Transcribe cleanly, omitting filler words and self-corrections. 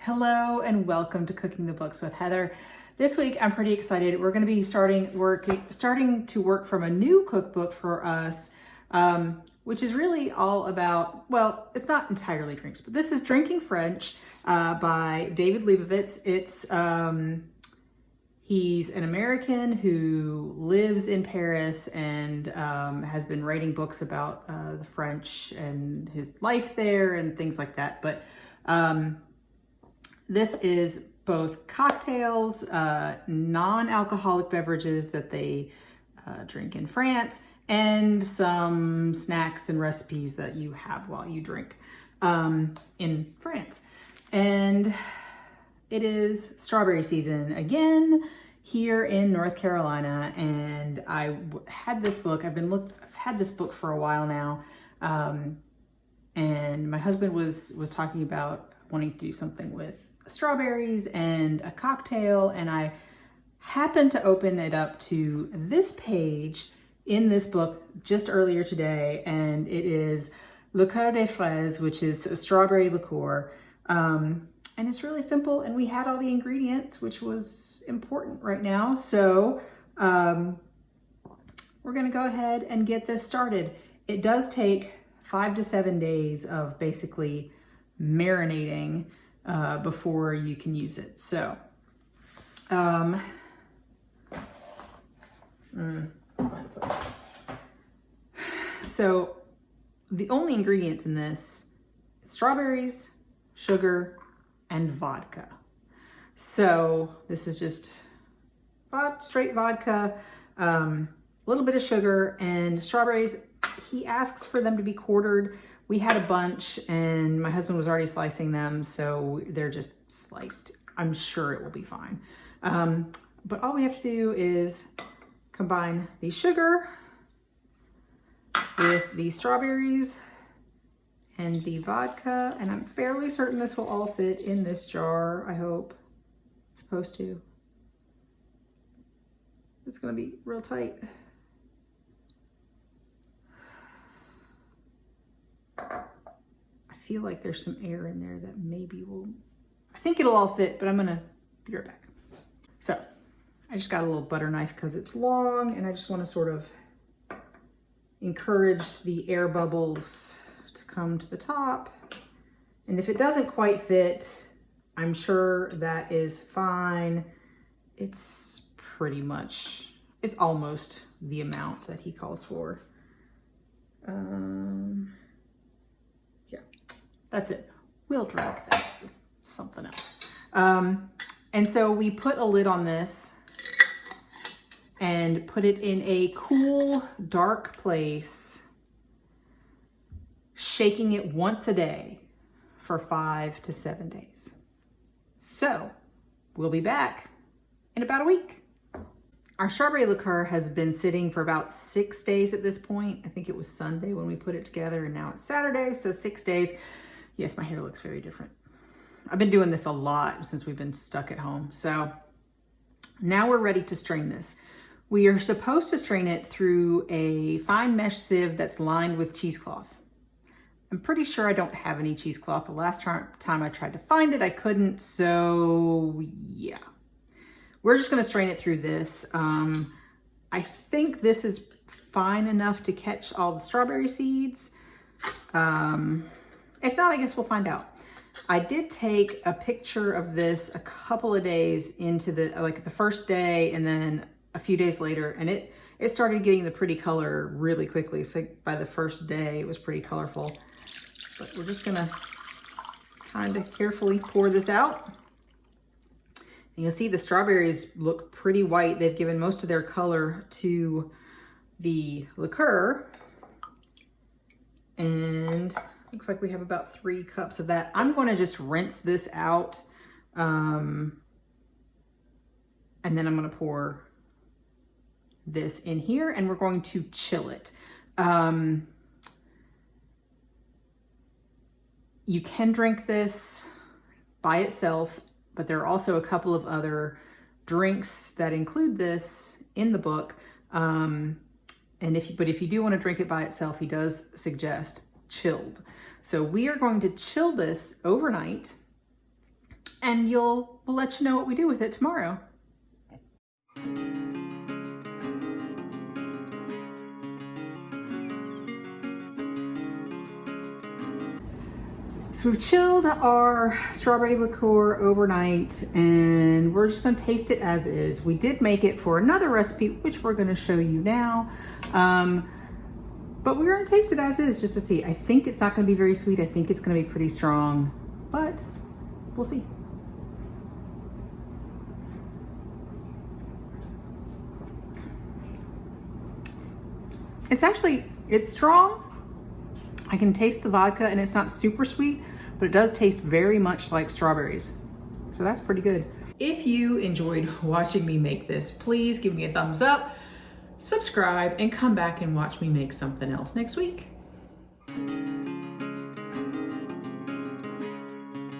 Hello and welcome to Cooking the Books with Heather. This week I'm pretty excited. We're going to be starting to work from a new cookbook for us, which is really all about, well, it's not entirely drinks, but this is Drinking French by David Lebovitz. He's an American who lives in Paris and has been writing books about the French and his life there and things like that. But this is both cocktails, non-alcoholic beverages that they drink in France, and some snacks and recipes that you have while you drink in France. And it is strawberry season again here in North Carolina, and I had this book. I've had this book for a while now, and my husband was talking about wanting to do something with strawberries and a cocktail, and I happened to open it up to this page in this book just earlier today, and it is Liqueur des Fraises, which is a strawberry liqueur. And it's really simple, and we had all the ingredients, which was important right now. So we're going to go ahead and get this started. It does take 5 to 7 days of basically marinating before you can use it. So so the only ingredients in this: strawberries, sugar, and vodka. So this is just straight vodka, a little bit of sugar, and strawberries. He asks for them to be quartered. We had a bunch and my husband was already slicing them, so they're just sliced. I'm sure it will be fine. But all we have to do is combine the sugar with the strawberries and the vodka, and I'm fairly certain this will all fit in this jar. I hope it's supposed to. It's gonna be real tight. I feel like there's some air in there that maybe I think it'll all fit, but I'm gonna be right back. So I just got a little butter knife because it's long, and I just want to sort of encourage the air bubbles to come to the top. And if it doesn't quite fit, I'm sure that is fine. It's almost the amount that he calls for. Yeah, that's it. We'll drink that with something else. And so we put a lid on this and put it in a cool, dark place, shaking it once a day for 5 to 7 days. So we'll be back in about a week. Our strawberry liqueur has been sitting for about 6 days at this point. I think it was Sunday when we put it together, and now it's Saturday, so 6 days. Yes, my hair looks very different. I've been doing this a lot since we've been stuck at home. So now we're ready to strain this. We are supposed to strain it through a fine mesh sieve that's lined with cheesecloth. I'm pretty sure I don't have any cheesecloth. The last time I tried to find it, I couldn't. So yeah, we're just gonna strain it through this. I think this is fine enough to catch all the strawberry seeds. If not, I guess we'll find out. I did take a picture of this a couple of days into the first day, and then a few days later, and it started getting the pretty color really quickly. So by the first day, it was pretty colorful. But we're just gonna kind of carefully pour this out. And you'll see the strawberries look pretty white. They've given most of their color to the liqueur. And looks like we have about 3 cups of that. I'm gonna just rinse this out. And then I'm gonna pour this in here, and we're going to chill it. You can drink this by itself, but there are also a couple of other drinks that include this in the book. But if you do want to drink it by itself, he does suggest chilled. So we are going to chill this overnight and we'll let you know what we do with it tomorrow. So we've chilled our strawberry liqueur overnight and we're just gonna taste it as is. We did make it for another recipe, which we're gonna show you now. But we're gonna taste it as is just to see. I think it's not gonna be very sweet. I think it's gonna be pretty strong, but we'll see. It's strong. I can taste the vodka and it's not super sweet, but it does taste very much like strawberries. So that's pretty good. If you enjoyed watching me make this, please give me a thumbs up, subscribe, and come back and watch me make something else next week.